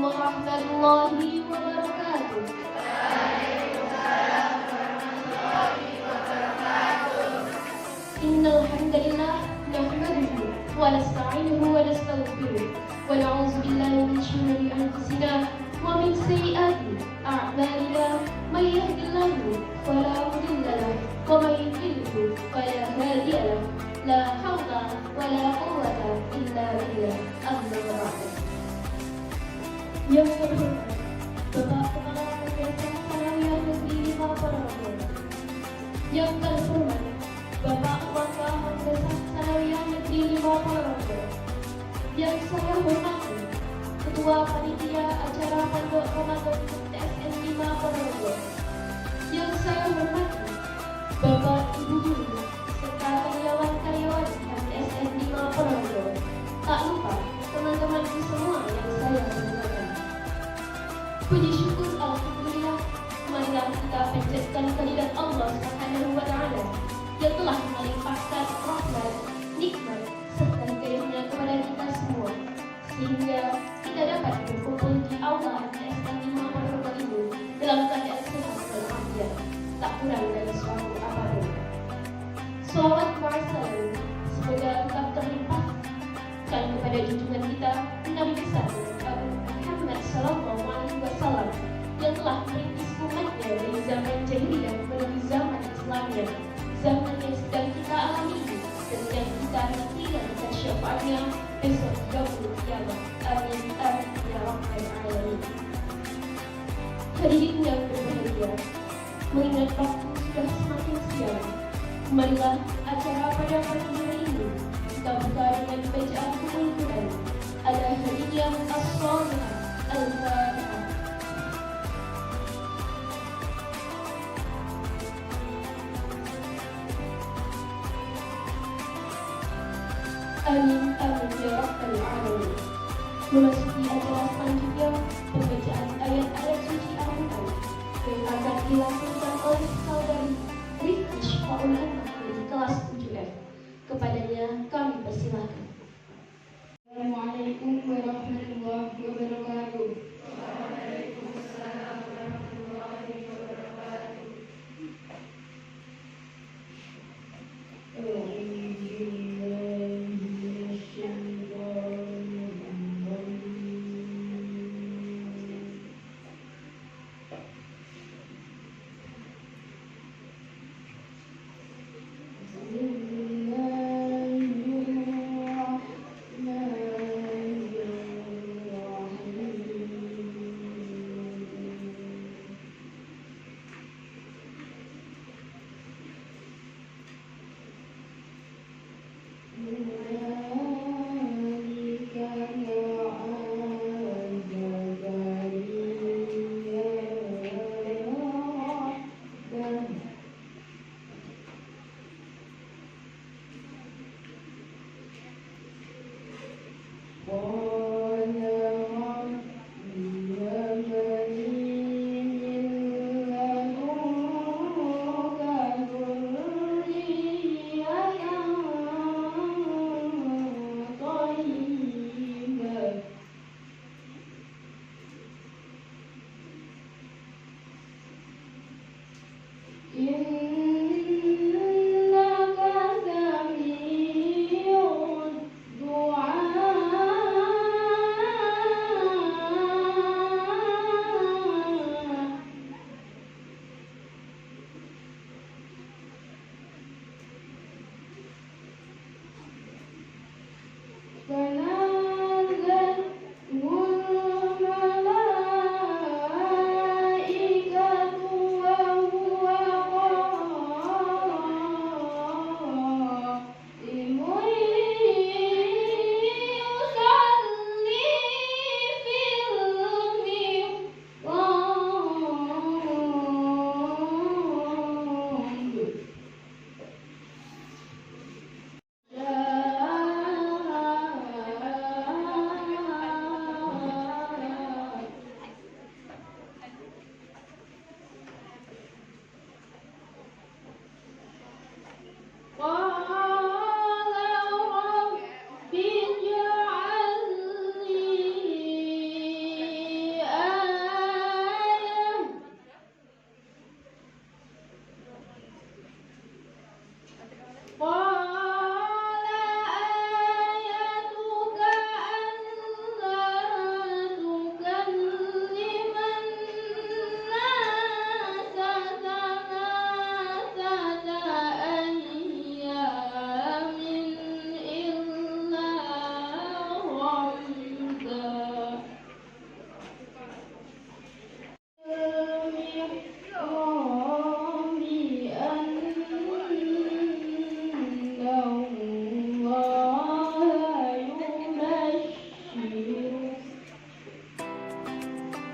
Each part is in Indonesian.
warahmatullahi wabarakatuh. Innal hamdalillah nahmaduhu wa nasta'inuhu wa nastaghfiruh wa na'udzu billahi min shururi anfusina wa min sayyiati a'malina. May yahdihillahu fala mudilla lahu wa may yudlil fala hadiya lahu. La haula wa la quwwata illa billah. Amma ba'd. Yang terhormat Bapak Kepala Madrasah Sanawiyah Negeri 5 Ponorogo, yang terhormat Bapak Wakil Madrasah Sanawiyah Negeri 5 Ponorogo, yang saya hormati Ketua Panitia Acara Pondok Ramadan TSN 5 Ponorogo, yang saya hormati Bapak Ibu Guru serta karyawan-karyawan TSN 5 Ponorogo, tak lupa teman-temanku semua yang saya hormati. Puji syukur alhamdulillah, marilah kita panjatkan kehadirat Allah Subhanahu wa taala yang telah melimpahkan rahmat, nikmat serta hidayahnya kepada kita semua, sehingga kita dapat berkumpul di aula TSN 5 Ponorogo ini dalam keadaan sehat walafiat, tak kurang dari suatu apapun. Shalawat wassalamu semoga tetap terlimpahkan kepada junjungan kita Nabi besar Muhammad sallallahu alaihi wasallam yang telah merintis umatnya dari zaman jahiliyah menuju zaman Islamnya, zaman yang sedang kita alami ini, dan yang kita nantikan dan syafaatnya besok yaumul qiyamah. Amin amin ya rabbal alamin. Hadirin yang berbahagia, mengingat waktu sudah semakin siang, marilah acara pada pagi hari ini kita buka dengan bacaan Al-Quran. Ada hadiyah as-salihah al-fatihah. Amin amin ya rabbal alamin. Memasuki acara selanjutnya, pembacaan ayat-ayat suci Al-Quran yang akan dilakukan oleh saudari Rifki Syifa'ul Anwar dari kelas 7F. Kepadanya kami persilahkan. Assalamualaikum warahmatullahi wabarakatuh. Waalaikumsalam warahmatullahi wabarakatuh.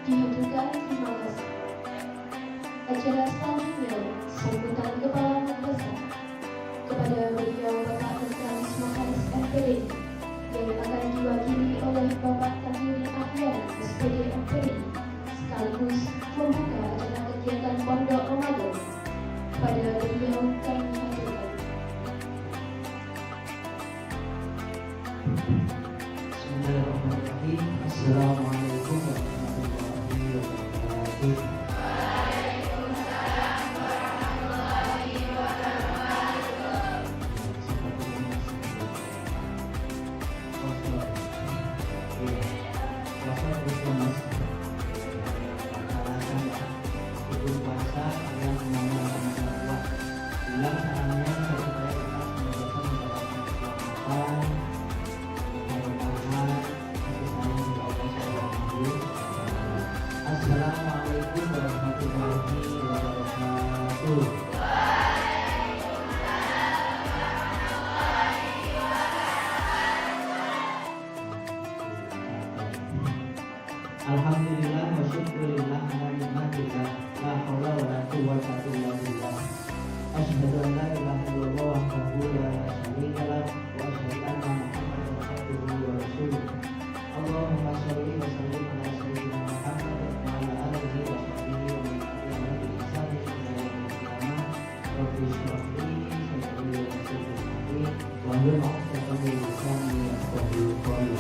Dihaturkan terima kasih. Acara selanjutnya sambutan Kepala Madrasah kepada beliau Bapak Tentang Sekretaris MPD yang akan diwakili oleh Bapak Tahiri Ahyan SPD MPD sekaligus membuka acara kegiatan Pondok Ramadan. Pada beliau kami haturkan. Bismillahirrahmanirrahim. Assalamualaikum warahmatullahi wabarakatuh. Assalamualaikum warahmatullahi wabarakatuh. Alhamdulillah wa syukurillah ala nikmatillah la haula wa la quwwata illa billah. Asyhadu an la ilaha illallah wahdahu la syarika lah wa asyhadu anna Muhammadan abduhu wa rasuluh. Allahumma shalli wa sallim ala sayyidina Muhammad wa ala alihi wa sahbihi wa man tabi'ahum bi ihsan ila yaumil qiyamah. Rabbi shrah li sadri wa yassir li amri wahlul 'uqdatam min lisani yafqahu qawli.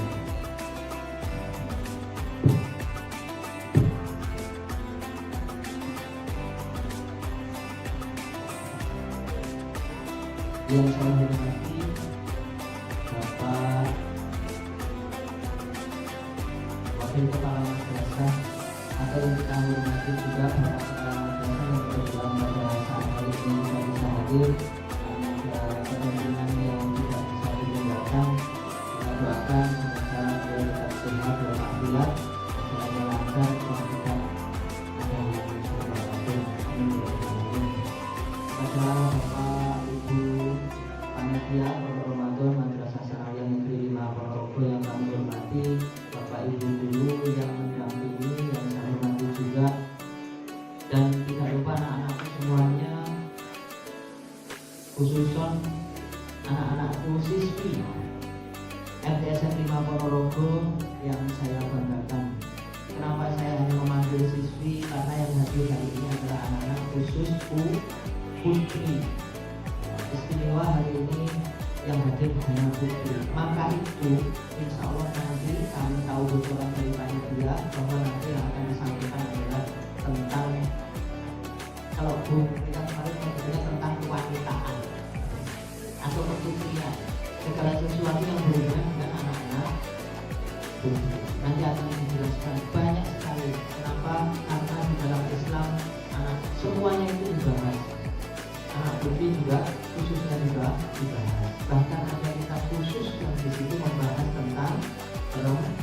Yang saya hormati Bapak Wakil Kepala Madrasah, atau yang kita hormati juga Bapak Kepala Madrasah yang kebetulan pada saat hari ini tidak bisa hadir karena ada kepentingan yang tidak bisa ditinggalkan. Kita doakan semoga beliau tetap sehat walafiat, semoga lancar dan tidak ada yang apapun. Amin ya rabbal alamin. Kepada Bapak Ibu Panitia Pondok Ramadan Madrasah Sanawiyah Negeri 5 Ponorogo yang kami hormati, Bapak Ibu guru yang mendampingi yang saya hormati juga, dan tidak lupa anak-anakku semuanya, khususnya anak-anakku siswi MTSN 5 Ponorogo yang saya banggakan. Kenapa saya hanya memanggil siswi? Karena yang hadir hari ini adalah anak-anak khusus putri. Istimewa hari ini yang hadir hanya putri. Maka itu insya Allah nanti kami tahu bocoran dari panitia bahwa nanti yang akan disampaikan adalah tentang, kalau Bu kita kemarin membicarakan tentang kewanitaan atau keputrian, segala sesuatu yang berhubungan dengan anak-anak putri. Nanti akan dijelaskan banyak sekali. Kenapa? Karena di dalam Islam anak semuanya itu dibahas. Anak putri juga khususnya juga dibahas. Bahkan ada kitab khusus yang di situ membahas tentang perempuan.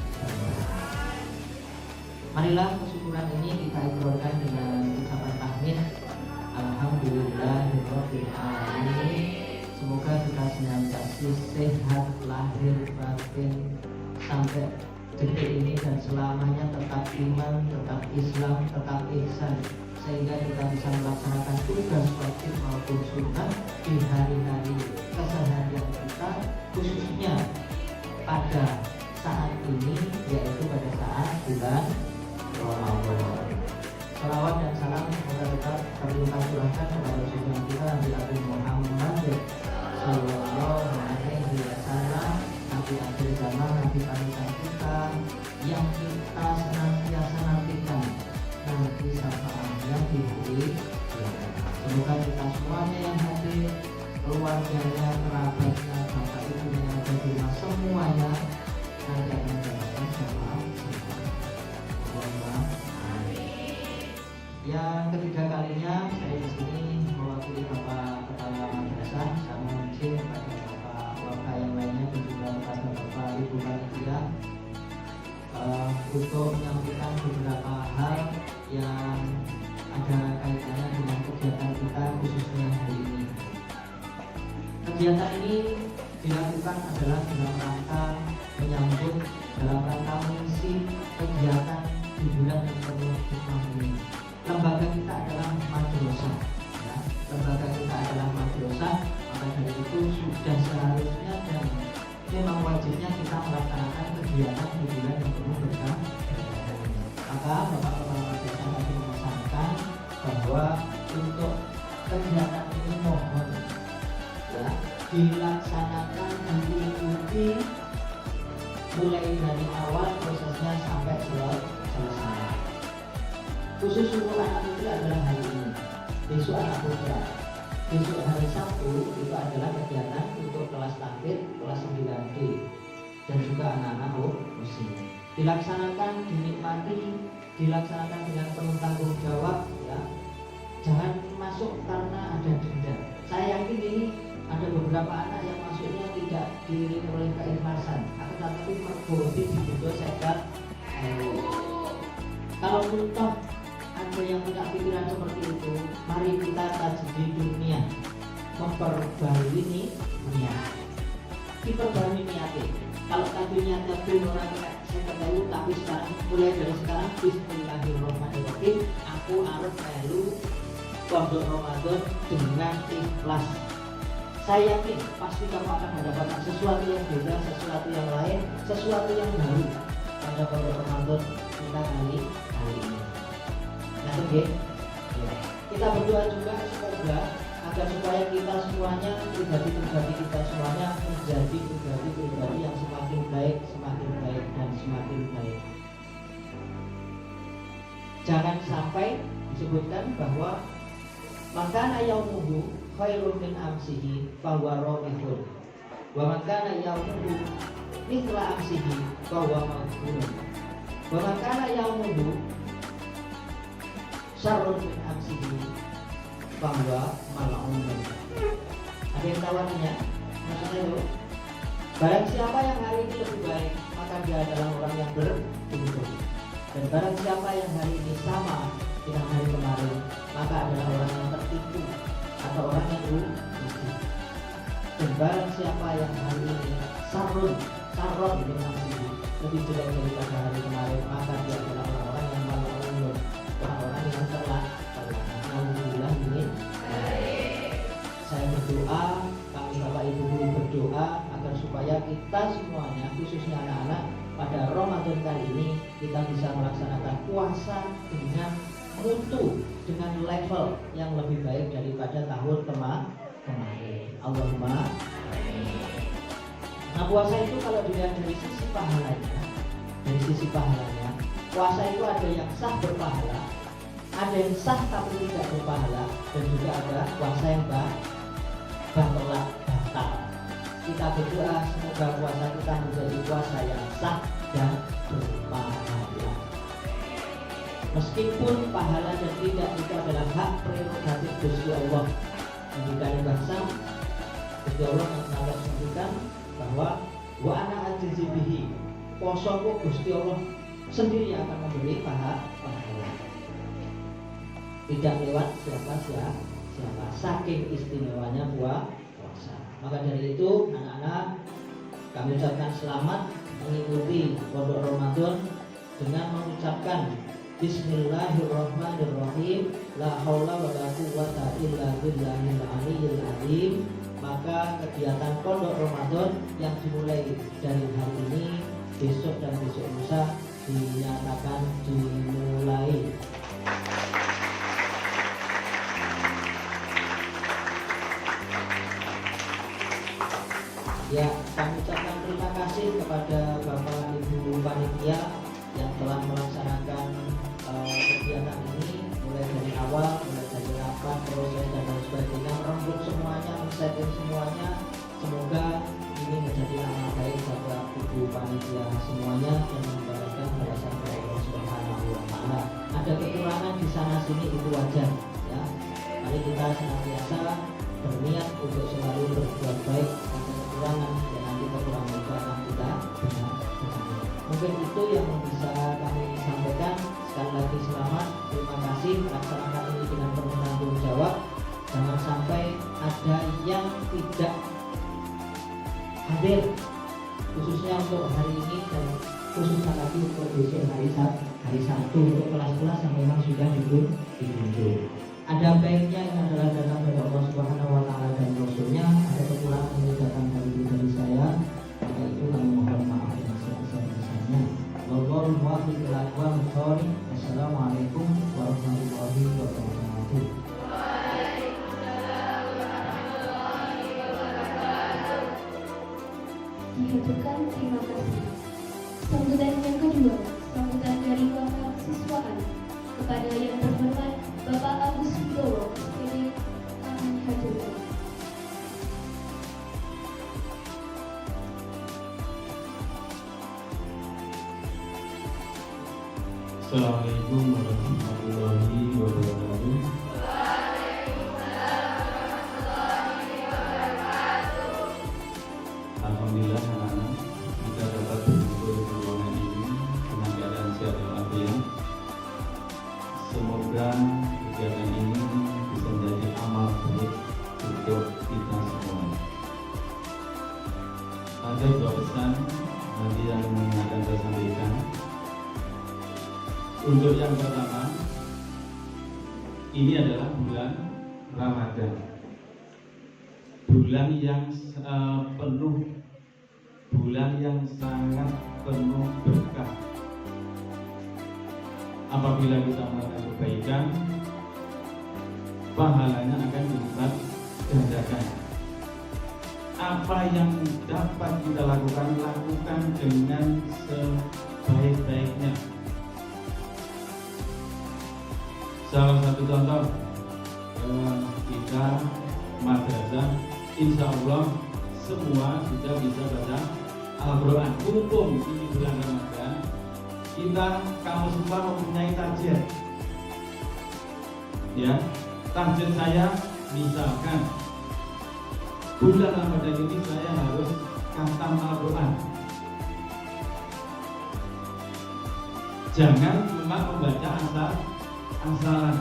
Marilah kesyukuran ini kita ikrarkan dengan ucapan tahmid. Alhamdulillahirabbil alamin. Semoga kita senantiasa sehat lahir batin sampai detik ini dan selamanya tetap iman, tetap Islam, tetap ihsan, sehingga kita bisa melaksanakan tugas wajib maupun sunnah di hari-hari keseharian kita, khususnya pada saat ini, yaitu pada saat bulan Ramadan. Salawat dan salam semoga tetap kami curahkan kepada junjungan kita Nabi Muhammad Sallallahu Alaihi Wasallam, Nabi akhir zaman, Nabi panutan kita yang kita senantiasa nantikan nanti syafaatnya di hari kiamat. Semoga kita semuanya yang hadir, keluarganya, kerabatnya, bapak ibunya yang ada di rumah, semuanya nanti akan mendapatkan syafaat. Yang ketiga kalinya saya di sini mewakili Bapak Kepala Madrasah, saya mohon izin kepada Bapak Wakil yang lainnya dan juga kepada Bapak Ibu Panitia untuk menyampaikan beberapa hal yang ada kaitannya dengan kegiatan kita khususnya hari ini. Kegiatan ini dilakukan adalah dalam rangka menyambut, dalam rangka mengisi kegiatan di bulan yang penuh hikmah ini. Lembaga kita adalah madrasah, ya. Lembaga kita adalah madrasah, maka dari itu sudah seharusnya dan memang wajibnya kita melaksanakan kegiatan di bulan yang penuh berkah. Maka Bapak Kepala Madrasah tadi memesankan bahwa untuk kegiatan ini mohon ya dilaksanakan dan diikuti mulai dari awal prosesnya sampai selesai. Khusus untuk anak putri adalah hari ini, besok anak putra, besok hari Sabtu itu adalah kegiatan untuk kelas tampil, kelas 9D dan juga anak-anak musim. Dilaksanakan, dinikmati, dilaksanakan dengan penuh tanggung jawab ya. Jangan masuk karena ada denda. Saya yakin ini ada beberapa anak yang masuknya tidak diiringi oleh keikhlasan, akan tetapi mergoti begitu saya kalau toh ada yang punya pikiran seperti itu, mari kita tajdid dunia, memperbarui niat, diperbarui niatnya. Kalau tadi niatnya belum orang saya ketahui, tapi sekarang mulai dari sekarang Bismillahirrahmanirrahim, aku harus melu pondok Ramadan dengan ikhlas. Saya yakin pasti kamu akan mendapatkan sesuatu yang beda, sesuatu yang lain, sesuatu yang baru pada pondok Ramadan kita kali ini. Nah, oke. Ya. Kita berdoa juga semoga agar supaya kita semuanya, pribadi-pribadi kita semuanya menjadi pribadi-pribadi yang semakin baik dan semakin baik. Jangan sampai disebutkan bahwa makana yaumuhu khairun min amsihi fahuwa ramihun wa makana yaumuhu mithla amsihi fahuwa maghfurun wa makana yaumuhu syarrun min amsihi fahuwa mal'unun. Ada yang tahu artinya? Maksudnya itu barang siapa yang hari ini lebih baik, maka dia adalah orang yang beruntung. Dan barang siapa yang hari ini sama dengan hari kemarin, maka adalah orang yang tertipu atau orang yang rugi. Dan barang siapa yang hari ini sarron dengan diri lebih jelek daripada hari kemarin, maka dia adalah orang-orang yang mal'unun, orang-orang yang telah. Alhamdulillah ini. Saya berdoa, kami Bapak Ibu guru berdoa agar supaya kita semuanya, khususnya anak-anak, pada Ramadan kali ini kita bisa melaksanakan puasa dengan mutu, dengan level yang lebih baik daripada tahun kemarin. Allahumma. Nah, puasa itu kalau dilihat dari sisi pahalanya, puasa itu ada yang sah berpahala, ada yang sah tapi tidak berpahala, dan juga ada puasa yang batal. Kita berdoa semoga puasa kita menjadi puasa yang sah dan berpahala. Meskipun pahala dan tidak itu adalah hak prerogatif Gusti Allah. Menjadikan bahasa Gusti Allah yang telah sebutkan bahwa wa ana ajizi bihi, posoku Gusti Allah sendiri akan memberi pahala. Tidak lewat siapa saking istimewanya puasa. Maka dari itu anak-anak, kami ucapkan selamat mengikuti pondok Ramadan dengan mengucapkan Bismillahirrahmanirrahim, la haula wala quwwata illa billahil aliyyil azim. Maka kegiatan pondok Ramadan yang dimulai dari hari ini, besok dan besok lusa dinyatakan dimulai. Ya, kami ucapkan terima kasih kepada Bapak Ibu Panitia yang telah melaksanakan kegiatan ini mulai dari awal, mulai dari rapat, proses dan lain sebagainya, merembuk semuanya, men-setting semuanya. Semoga ini menjadi amal baik buat Ibu Panitia semuanya dan mendapatkan balasan dari Allah Subhanahu wa Ta'ala. Ada kekurangan di sana sini itu wajar, ya. Mari kita senantiasa berniat untuk selalu berbuat baik. Kekurangan dan nanti kekurangan itu akan kita benar. Mungkin itu yang bisa kami sampaikan. Sekali lagi selamat, terima kasih, laksanakan ini dengan penuh tanggung jawab. Jangan sampai ada yang tidak hadir, khususnya untuk hari ini dan khususnya lagi untuk besok hari Sabtu untuk kelas-kelas yang memang sudah ditunjuk. Ada baiknya yang adalah datang dari Allah Subhanahu wa Ta'ala dan Rasulnya. Ada kekurangan yang datang dari saya, maka itu kami mohon maaf yang sebesar-besarnya. Wallahu muwaffiq ila aqwamit thoriq. Wassalamualaikum warahmatullahi wabarakatuh. Dihaturkan terima kasih. Sambutan yang kedua, sambutan dari Bapak Siswaan kepada yang terhormat Bapak Agus Widowo, SPD, kami haturkan. Assalamualaikum warahmatullahi wabarakatuh. Alhamdulillah anak-anak kita dapat berkumpul di ruangan ini dengan keadaan sehat walafiat. Semoga kegiatan ini bisa menjadi amal baik untuk kita semua. Ada dua pesan nanti yang akan saya sampaikan. Untuk yang pertama, ini adalah bulan Ramadan, bulan yang penuh, bulan yang sangat penuh berkah. Apabila kita melakukan kebaikan, pahalanya akan dilipat gandakan. Apa yang dapat kita lakukan dengan sebaik-baiknya. Salah satu contoh, kita madrasah, insya Allah semua sudah bisa baca Al-Quran. Mumpung ini bulan Ramadan, kamu semua mempunyai target. Ya, target saya misalkan bulan Ramadan ini saya harus khatam Al-Quran. Jangan cuma membaca asalan.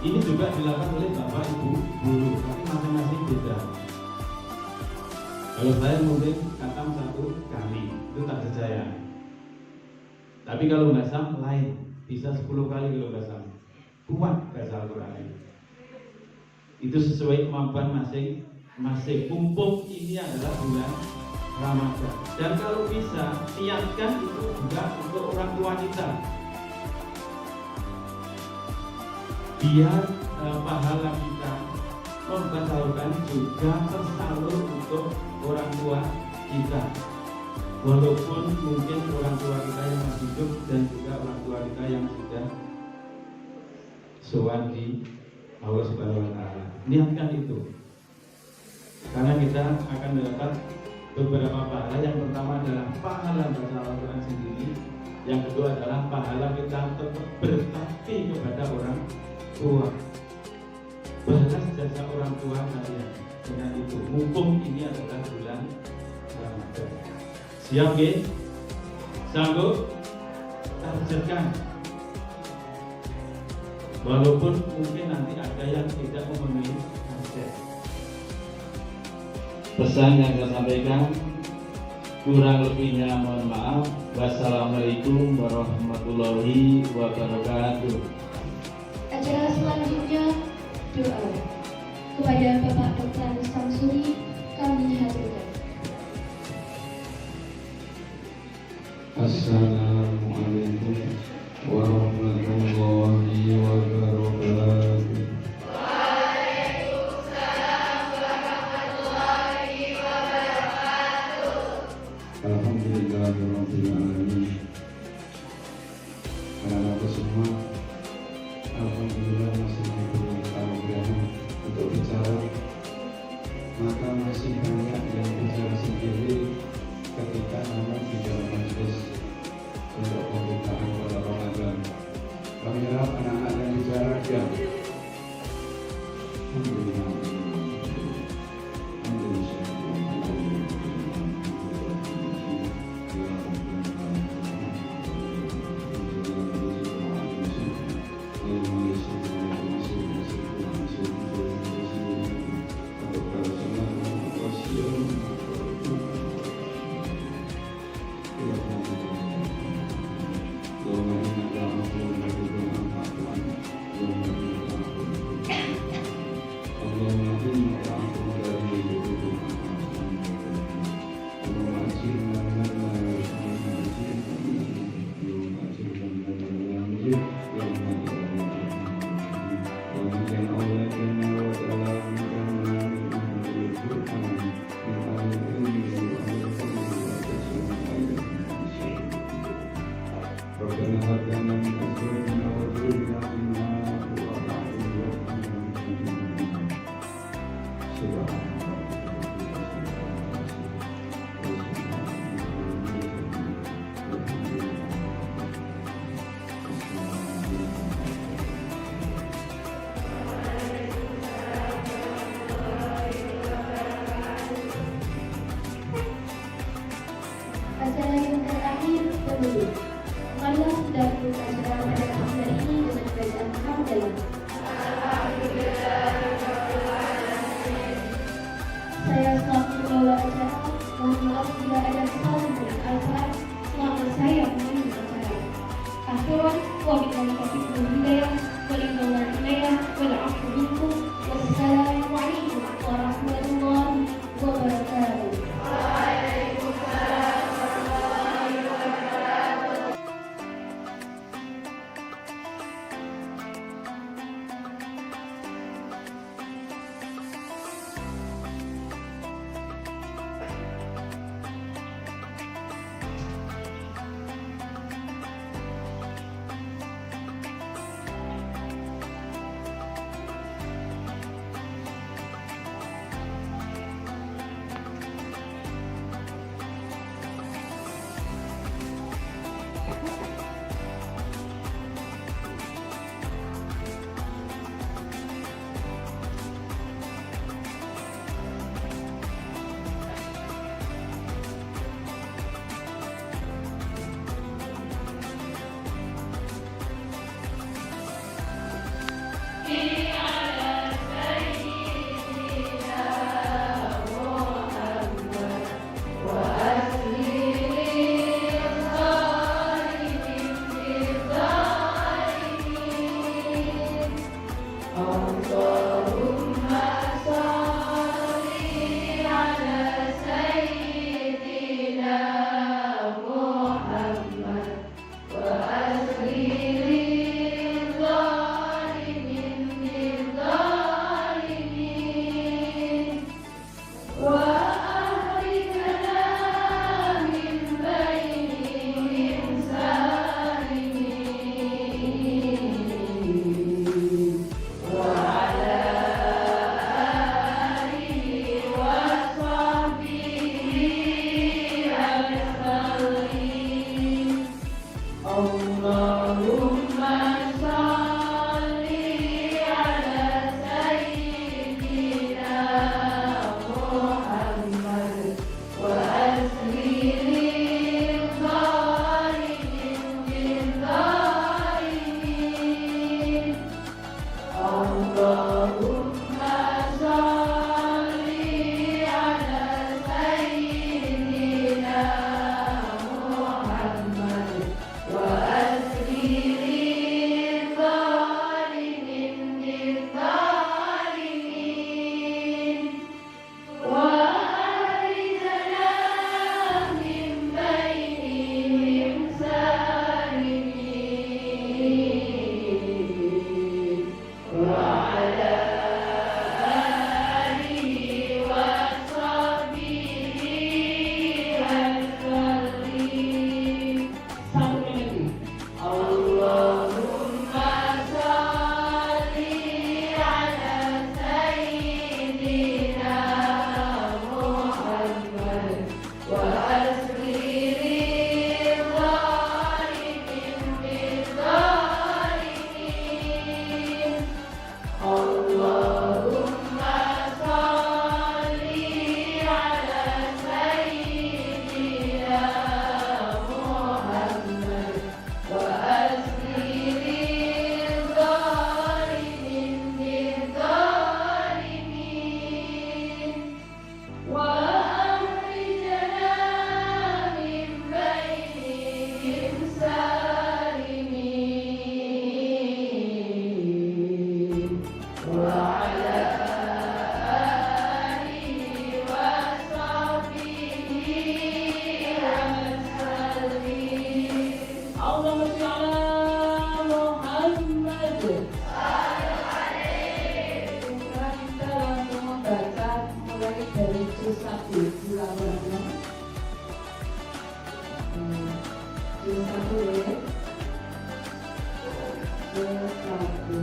Ini juga dilakukan oleh Bapak Ibu guru, tapi masing-masing beda. Kalau saya mungkin khatam 1 kali, itu target saya. Tapi kalau basam lain, bisa 10 kali kalau basam. Kuat baca Al-Quran. Itu sesuai kemampuan masing-masing. Mumpung ini adalah bulan Ramadan. Dan kalau bisa, niatkan itu juga untuk orang tua kita. Biar pahala kita membaca Al-Quran juga tersalur untuk orang tua kita. Walaupun mungkin orang tua kita yang masih hidup dan juga orang tua kita yang sudah sowan di Allah Subhanahu wa Ta'ala. Niatkan itu. Karena kita akan mendapat beberapa pahala. Yang pertama adalah pahala baca Al-Quran sendiri. Yang kedua adalah pahala kita tetap berbakti kepada orang tua. Balas jasa orang tua kalian dengan itu. Mumpung ini adalah bulan Ramadan. Siap, nggih? Sanggup? Targetkan. Walaupun mungkin nanti ada yang tidak memenuhi target. Pesan yang saya sampaikan, kurang lebihnya mohon maaf. Wassalamualaikum warahmatullahi wabarakatuh. Acara selanjutnya doa kepada Bapak Dr. Samsuri kami haturkan. Assalamualaikum warahmatullahi wabarakatuh. Waalaikumsalam warahmatullahi wabarakatuh. Alhamdulillahirabbil alamin. Anak-anakku semua, alhamdulillah masih diberi anugerah untuk bicara. Maka masih banyak yang bicara sendiri ketika anak di dalam majelis. Acara yang terakhir penutup. Marilah kita tutup acara pada hari ini dengan bacaan hamdalah. Saya selaku pembawa acara, mohon maaf bila ada kesalahan dari Al-Quran selama saya memimpin acara. Akhirnya, wabillahi taufiq wal hidayah, wal-'afwu minkum, wassalamualaikum warahmatullahi wabarakatuh. Juz 1 ya. sesuatu.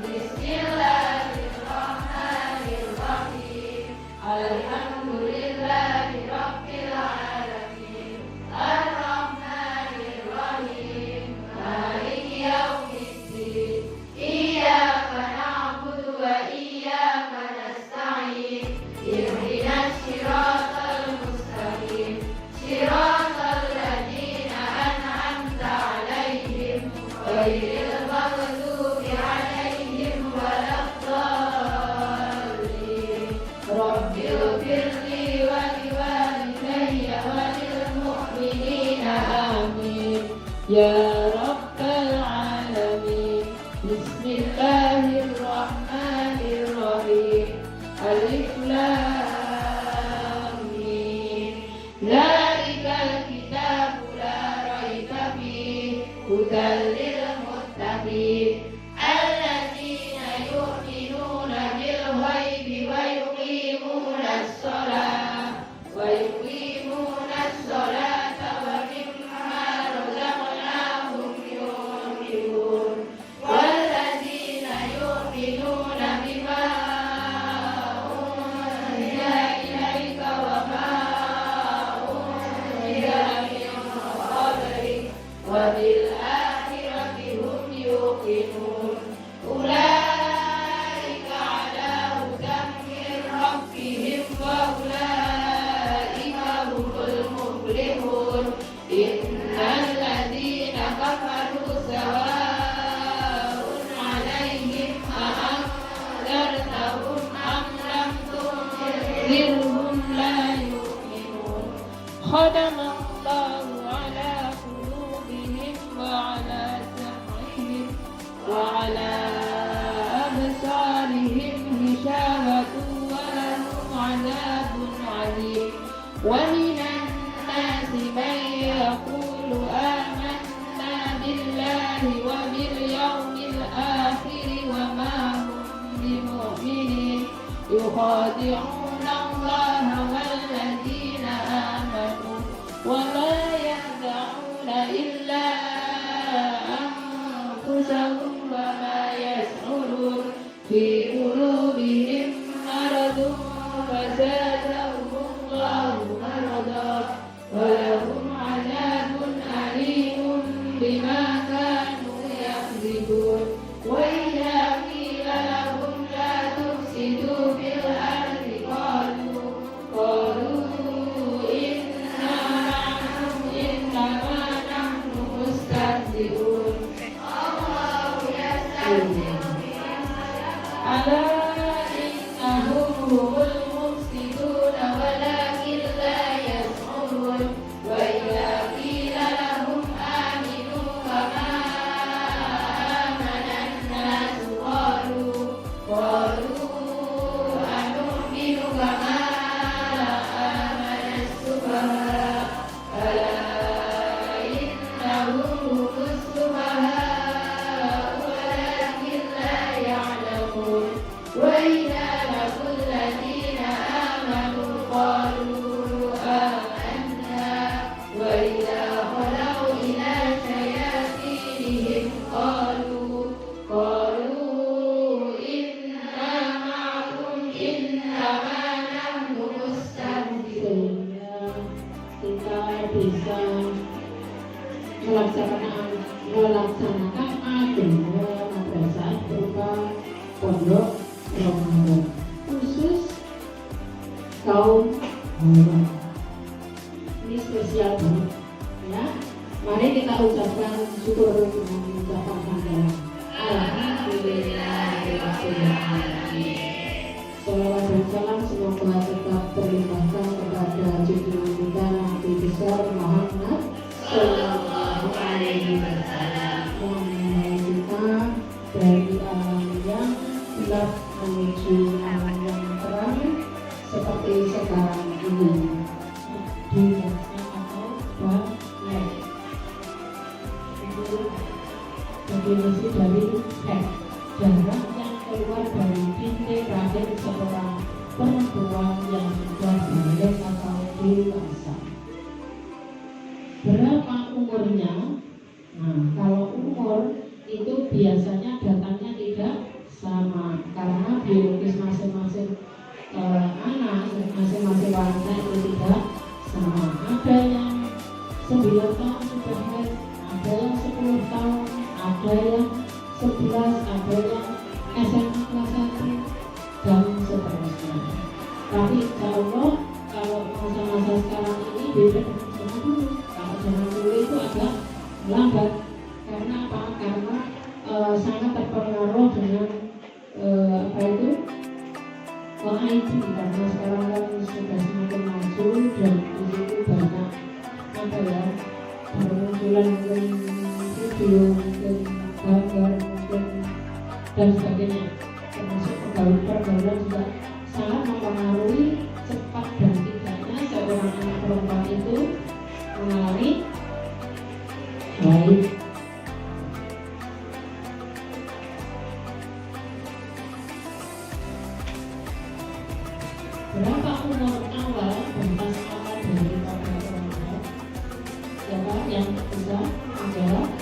Bismillahirrahmanirrahim. Alhamdulillahirabbil alamin. Arrahmanirrahim. Maliki yaumiddin. Iyyaka na'budu wa iyyaka nasta'in. Ihdinas siratal mustaqim. Siratal ladzina an'amta 'alaihim ghairil maghdubi 'alaihim waladdallin. Rabbighfirli wa liwalidayya wa lil mu'minina amin. Ya Rabbal alamin. Bismillahirrahmanirrahim. Alif Lam Mim. Zalikal kitabu la raiba fihi hudal lil muttaqin. Alladzina yu'minuna bil ghaibi wa yuqimunas salata wa mimma razaqnahum yunfiqun. Walladzina yu'minuna bima unzila ilaika wa ma unzila min qablik wa bil akhirati hum yuqinun. Ulaika ala hudan min rabbihim wa ulaika humul muflihun. Innal ladzina kafaru sawa'un 'alaihim a'anzartahum am lam tunzirhum la yu'minun. Khadamallahu ala qulubihim wa ala sam'ihim wa ala absarihim ghishawatun wa lahum 'adzabun 'adzim. Wa minan nasi man yaqulu amanna billahi wa bil yawmil akhir wa ma hum bimu'minin. Yukhadi'una Allaha wal ladzina amanu wa ma yakhda'una illa anfusahum wa ma yash'urun. Fi qulubihim maradun fazadahumullahu maradan wa lahum 'adzabun alimun bima kanu yakdzibun. Wa idza qila lahum la tufsidu fil ardi qalu innama nahnu mustahzi'un. Ala innahum humul mufsiduna walakin la yash'urun. Wa idza qila lahum aminu kama amanan nasu qalu anu'minu kama amanas sufaha. Ala innahum humus sufaha walakin la ya'lamun. Wa idza laqul ladzina amanu qalu amanna. Wa idza khalau ila shayatinihim qalu inna ma'akum innama nahnu mustahzi'un. Sehingga kita bisa melaksanakan agama madrasah berupa pondok Ramadan khusus kaum hawa. Ini spesial banget ya. Mari kita ucapkan syukur dengan mengucapkan hamdalah. Alhamdulillahirobbilalamin. Salawat dan salam semoga tetap terlimpahkan kepada junjungan kita Nabi besar Muhammad Sallallahu Alaihi Wasallam, mengenai kita dari alam yang gelap menuju alam yang terang seperti sekarang ini. Di atau baik itu definisi dari jarak yang keluar dari bintik rahim seorang perempuan yang biologis masing-masing anak, masing-masing wanita itu tidak sama. Ada yang 9 tahun sudah haid, ada yang 10 tahun, ada yang 11, ada yang SMA kelas 1 dan seterusnya. Tapi insya Allah kalau masa-masa sekarang ini beda dengan zaman dulu. Kalau zaman dulu itu agak lambat. Karena apa? Karena sangat terpengaruh dengan apa itu IT, karena sekarang kan sudah semakin maju dan di situ banyak apa ya, bermunculan mungkin video, mungkin gambar, mungkin dan sebagainya, termasuk pergaulan juga sangat mempengaruhi cepat dan tidaknya seorang anak perempuan itu mengalami haid. Berapa umur awal batas awal dari pada perempuan? Siapa yang bisa menjawab?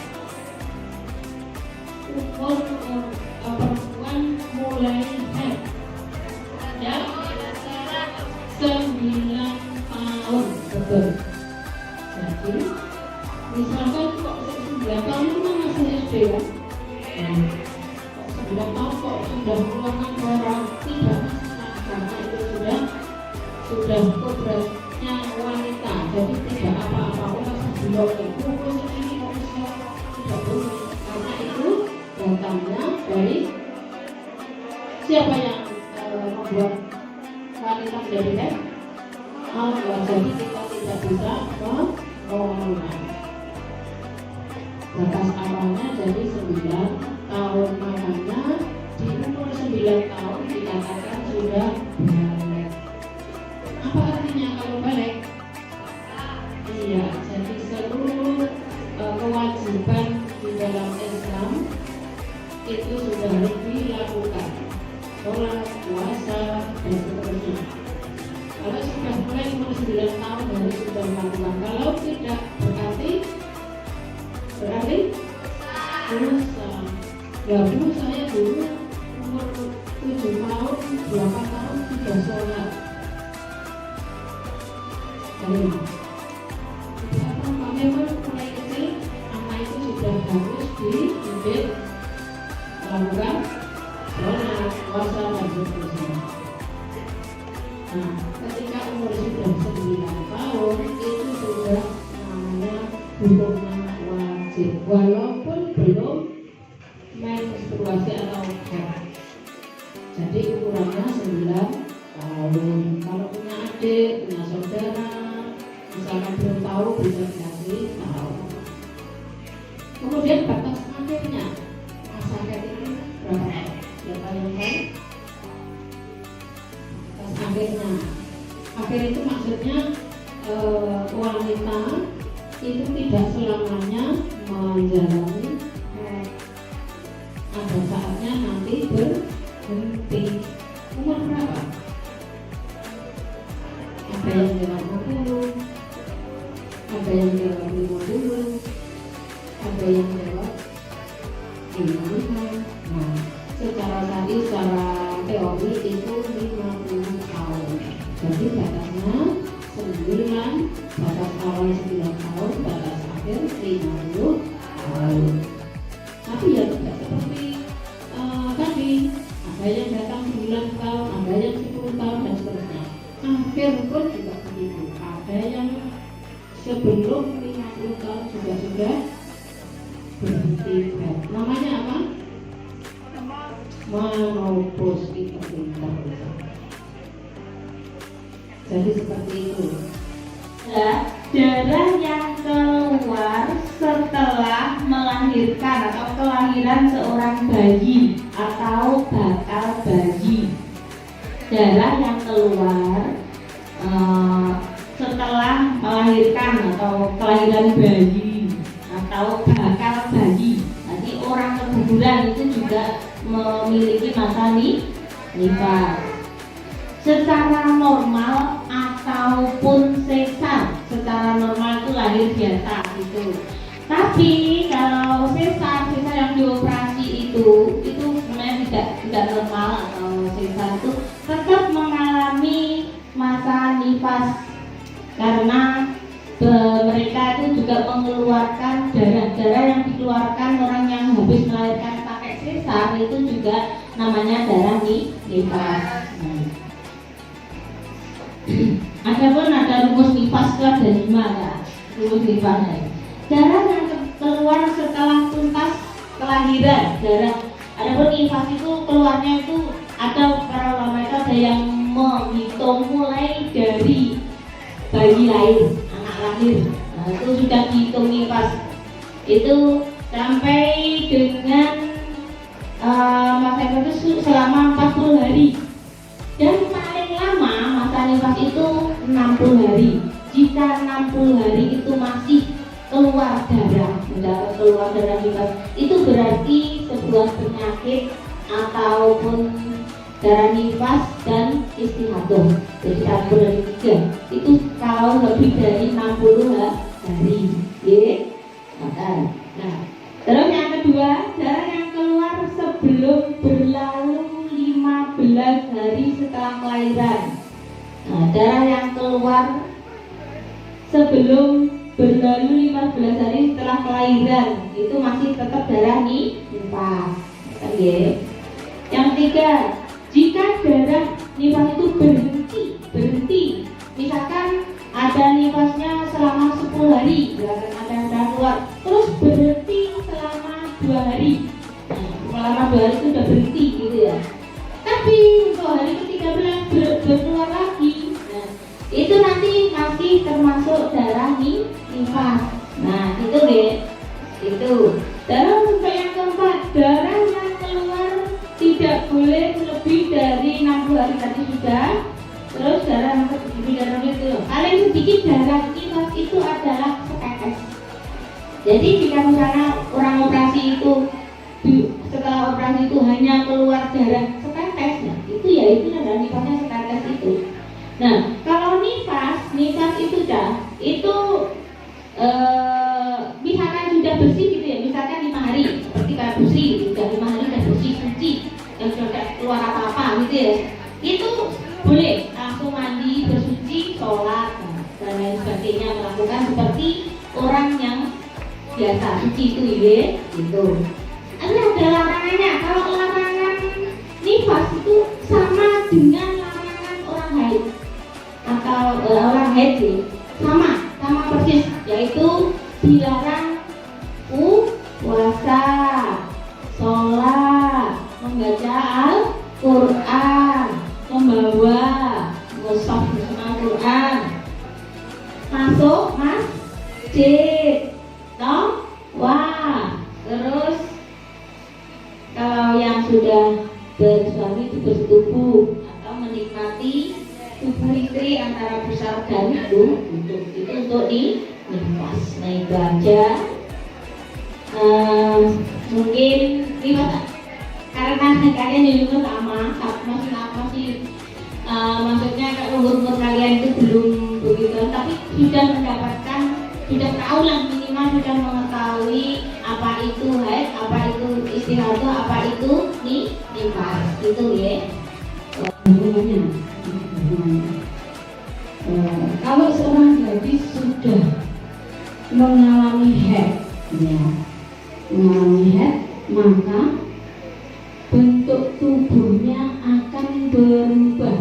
Umur perempuan mulai haid ya 9 tahun, betul. Jadi misalkan kok 9 tahun itu kan masih SD ya. 9 tahun kok sudah mengeluarkan darah, tidak masalah karena itu sudah kodratnya wanita, jadi tidak apa-apa. Orang sebelum itu ini manusia tidak boleh, karena itu datangnya dari siapa yang membuat wanita menjadi haid? Allah. Jadi kita tidak bisa mengolahkan. Batas awalnya jadi 9 tahun, makanya di umur 9 tahun dikatakan sudah balik. Apa artinya kalau balik? Iya, jadi seluruh kewajiban di dalam Islam itu sudah dilakukan, sholat, puasa, dan seterusnya. Kalau sudah mulai umur 9 tahun baru sudah melakukan. Kalau tidak berarti dosa. Ya bu, saya dulu umur 7 tahun, 8 tahun sudah sholat. Apa memang mulai kecil anak itu sudah harus dididik melakukan sholat, puasa, dan seterusnya. Nah, ketika umur sudah 9 tahun itu sudah namanya hukumnya wajib, walaupun belum menstruasi atau haid. Jadi ukurannya 9 tahun. Kalau punya adik, punya saudara, misalkan belum tahu bisa dikasih tahu. Kemudian batas akhirnya masa haid itu berapa tahun? Siapa yang tahu? Akhirnya, akhir itu maksudnya wanita itu tidak selamanya menjalani ada saatnya nanti berhenti. Umur berapa? Ada yang jawab 60, ada yang jawab 50, ada yang jawab 55. Nah, secara teori itu 50 tahun. Jadi batasnya 9, batas awal 9 tahun, batas akhir 50 tahun. Tapi ya tidak seperti tadi, ada yang datang 9 tahun, ada yang 10 tahun dan seterusnya. Akhir pun juga begitu. Ada yang sebelum 50 tahun juga sudah berhenti haid. Namanya apa? Menopause, itu pintar. Jadi seperti itu. Nah, darah yang keluar setelah melahirkan atau kelahiran seorang bayi atau bakal bayi. Darah yang keluar setelah melahirkan atau kelahiran bayi atau bakal bayi. Nanti orang keguguran itu juga memiliki masa nifas. Secara normal ataupun sesar, secara normal itu lahir biasa gitu. Tapi kalau sesar yang dioperasi itu sebenarnya tidak sudah normal atau sehat itu tetap mengalami masa nifas karena mereka itu juga mengeluarkan darah yang dikeluarkan orang yang habis melahirkan pakai sesar itu juga namanya darah nifas. Adapun ada rumus nifas itu ada 5 ya, rumus nifas. Darah yang keluar setelah tuntas kelahiran, darah. Adapun nifas itu keluarnya itu ada para ulama itu ada yang menghitung mulai dari bayi lahir, anak lahir. Nah, itu sudah dihitung nifas. Itu sampai dengan masa itu selama 40 hari. Dan paling lama masa nifas itu 60 hari. Jika 60 hari itu masih keluar darah, mendapat keluar darah nifas, itu berarti sebuah penyakit ataupun darah nifas dan istihadah. Jadi campur dari 3. Itu kalau lebih dari 60 hari. Nah, terus yang kedua, darah yang keluar sebelum berlalu 15 hari setelah kelahiran. Nah, darah yang keluar sebelum berlalu 15 hari setelah kelahiran itu masih tetap darah nifas. Yang ketiga, jika darah nifas itu berhenti, misalkan ada nifasnya selama 10 hari, misalkan ada yang darah keluar, terus berhenti selama 2 hari. Selama 2 hari itu sudah berhenti gitu ya. Tapi untuk hari ke-13 berkeluar lagi, nah, itu nanti masih termasuk darah nifas. Nah itu deh, itu. Darah untuk yang keempat, darah yang keluar tidak boleh lebih dari 60 hari tadi sudah. Terus darah yang lebih dari itu, paling sedikit darah nifas itu adalah setetes. Jadi jika misalnya orang operasi itu setelah operasi itu hanya keluar darah setetes, nah, itu ya itu darah nifasnya setetes itu. Nah kalau nifas itu misalkan sudah bersih gitu ya, misalkan 5 hari seperti kayak bersih, sudah 5 hari sudah bersih suci dan sudah keluar apa-apa gitu ya, itu boleh langsung mandi, bersuci, sholat dan lain sebagainya, melakukan seperti orang yang biasa suci itu ya gitu. Ini ada larangannya. Kalau larangan nifas itu sama dengan larangan orang haid atau orang haid sih, sama persis, yaitu dilarang puasa, sholat, membaca Al-Quran, membawa mushaf Al-Quran, masuk masjid, wah, terus kalau yang sudah bersuami itu bersetubuh atau menikmati tubuh istri antara besar dan itu untuk nifas. Nah itu aja. Mungkin lewat karena kalian di rumah masih maksudnya kalau umur kalian itu belum begitu, tapi sudah mendapatkan, sudah tahu lah, minimal sudah mengetahui apa itu haid, apa itu istihadah, apa itu nifas gitu ya. Kalau seorang gadis sudah mengalami haid, ya, maka bentuk tubuhnya akan berubah.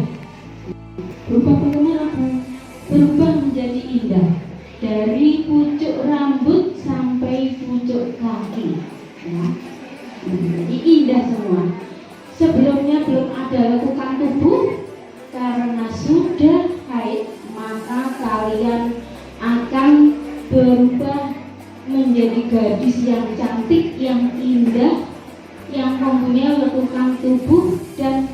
Bagaimana? Berubah menjadi indah, dari pucuk rambut sampai pucuk kaki, ya. Jadi indah semua. Sebelumnya belum ada lekukan tubuh, karena sudah haid maka kalian akan berubah menjadi gadis yang cantik, yang indah, yang mempunyai lekukan tubuh, dan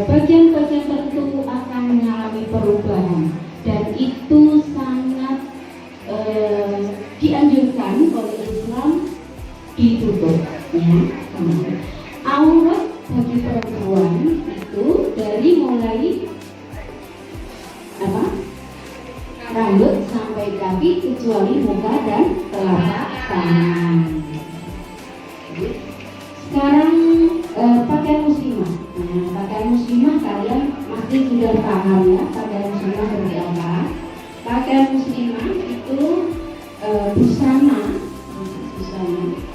bagian-bagian tertentu akan mengalami perubahan, dan itu sangat dianjurkan oleh Islam ditutup, ya. Aurat bagi perempuan itu dari mulai rambut sampai kaki kecuali muka dan telapak tangan. Sekarang pakaian pasti sudah paham ya pakaian muslimah seperti apa. Pakaian muslimah itu busana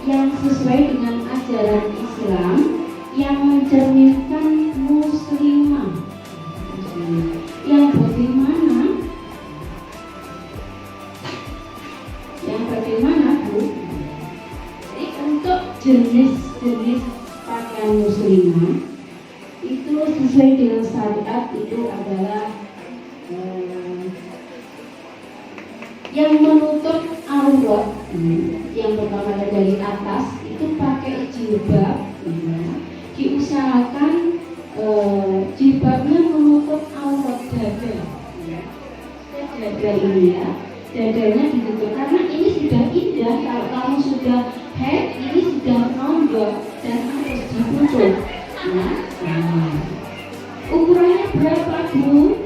yang sesuai dengan ajaran Islam yang mencerminkan muslimah. Yang bagaimana Bu? Jadi untuk jenis-jenis pakaian muslimah itu sesuai dengan syariat itu adalah yang menutup aurat. Yang pertama dari atas itu pakai jilbab, diusahakan jilbabnya menutup aurat dada. Dada ini ya, dadanya ditutup karena ini sudah indah. Kalau kamu sudah head, ini sudah nonjol dan harus ditutup. Ukurannya berapa Bu?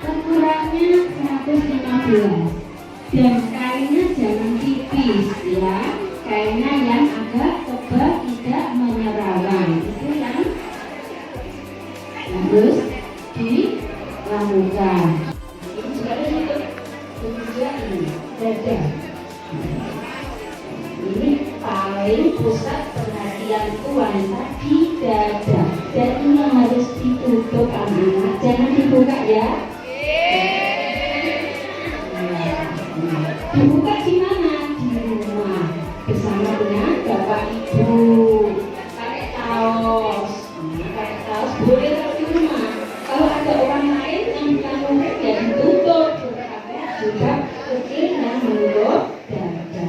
Ukurannya 115 dan kainnya jangan tipis ya, kainnya yang agak tebal tidak menyerawan, itu yang harus dilakukan. Ini juga untuk kemudian ini dada. Ini paling pusat perhatianku wanita di dada, dan ini yang harus ditutup anak-anak, jangan dibuka ya. Dibuka di mana? Di rumah bersama dengan bapak ibu. Pakai kaos boleh di rumah. Kalau ada orang lain yang bukan murid ya ditutup. Juga kecil yang menutup dada.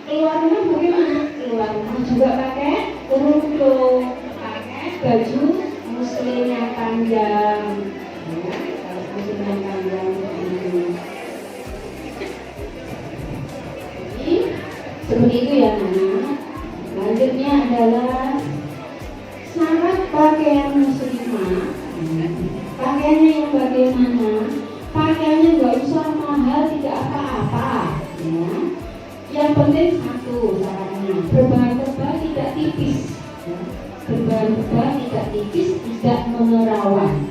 Keluar rumah bagaimana? Keluar rumah juga pakai kerudung, pakai baju muslim yang panjang. Kalau muslim yang panjang seperti itu ya anak. Lanjutnya adalah syarat pakaian muslimah. Pakaiannya yang bagaimana? Pakaiannya gak usah mahal, tidak apa-apa ya. Yang penting satu syaratnya, berbahan tebal tidak tipis ya. Berbahan tebal tidak tipis, tidak menerawang.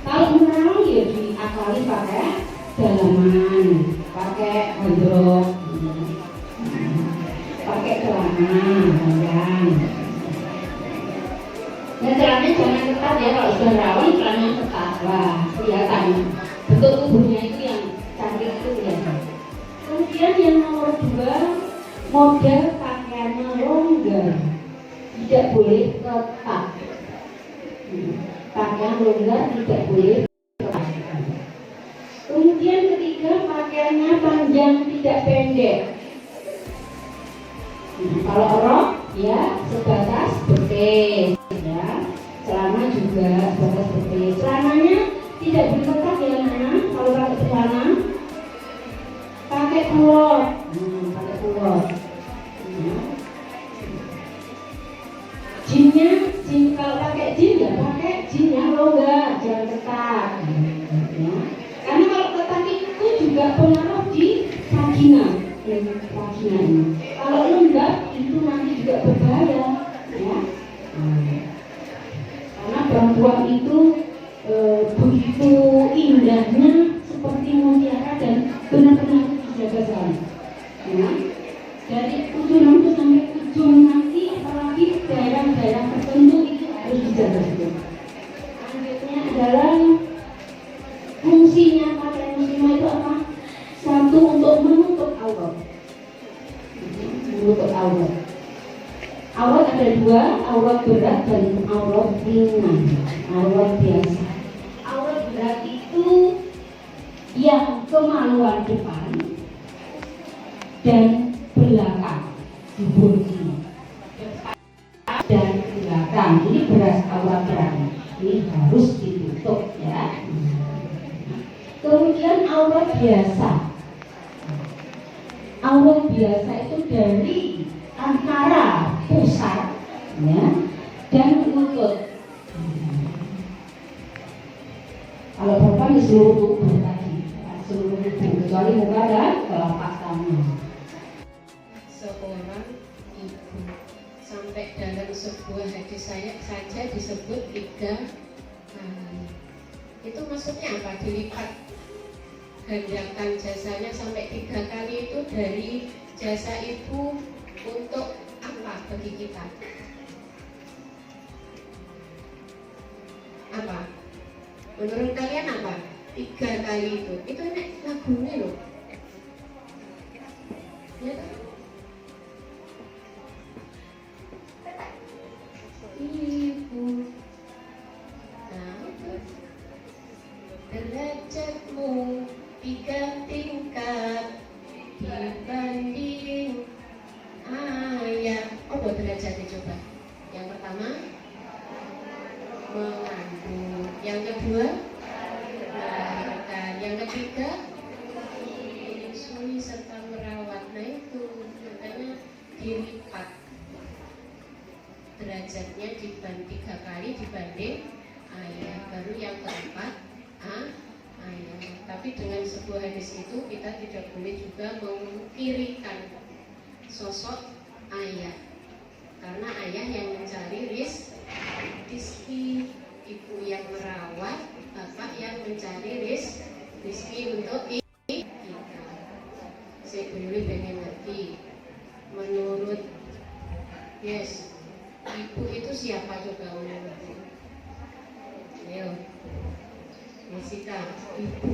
Kalau menerawang ya diakali pakai dalaman, pakai handrok, pakai celana panjang. Nah, celananya jangan ketat ya, kalau sudah rawan celananya ketat, wah kelihatan bentuk tubuhnya itu yang cantik itu kelihatan. Kemudian yang nomor 2, model pakaiannya longgar, tidak boleh ketat. Pakaian longgar tidak boleh ketat. Kemudian ketiga, pakaiannya panjang tidak pendek. Kalau rok ya sebatas betis ya, celana juga sebatas betis. Celananya tidak diketat ya anak. Kalau pakai celana pakai kulot, pakai kulot. Jinnya, kalau pakai jin ya pakai jin yang longgar, jangan ketat. Ya. Karena kalau ketat itu juga pengaruh di vagina ini. Kalau lembab itu nanti juga berbahaya ya. Karena perempuan itu begitu indahnya seperti mutiara dan benar-benar dijaga sekali ya. Dari ujung rambut sampai ujung nanti, apalagi daerah-daerah tertentu itu harus dijaga juga. Selanjutnya adalah fungsinya pakaian muslimah itu apa? Satu, untuk menutup aurat. Menutup aurat. Aurat ada 2, aurat berat dan aurat ringan. Aurat biasa. Aurat berat itu yang kemaluan depan dan belakang, dubur ini. Depan dan belakang. Ini beras aurat berat. Ini harus ditutup ya. Kemudian aurat biasa. Aurat biasa itu dari antara pusat ya, dan lutut. Kalau perempuan di seluruh tubuh tadi, seluruh tubuh kecuali muka dan telapak tangan. Seorang ibu sampai dalam sebuah hadis saya saja disebut 3 Itu maksudnya apa? Dilipat gandakan jasanya sampai 3 kali itu dari jasa ibu untuk apa bagi kita? Apa? Menurut kalian apa? 3 kali itu enak lagunya loh. Ya kan? Ibu, nah itu derajatmu 3 tingkat dibanding ayah. Oh, derajatnya coba. Yang pertama mengandung, yang kedua melahirkan, yang ketiga menyusui serta merawat. Nah itu makanya dilipat derajatnya 3 kali dibanding ayah. Baru yang keempat ayah. Tapi dengan sebuah hadis itu kita tidak boleh juga mengkirikan sosok ayah, karena ayah yang mencari rizki, ibu yang merawat, bapak yang mencari rizki untuk kita. Saya boleh pengen ngerti menurut ibu itu siapa coba menurutmu? Ayo, Jessica, ibu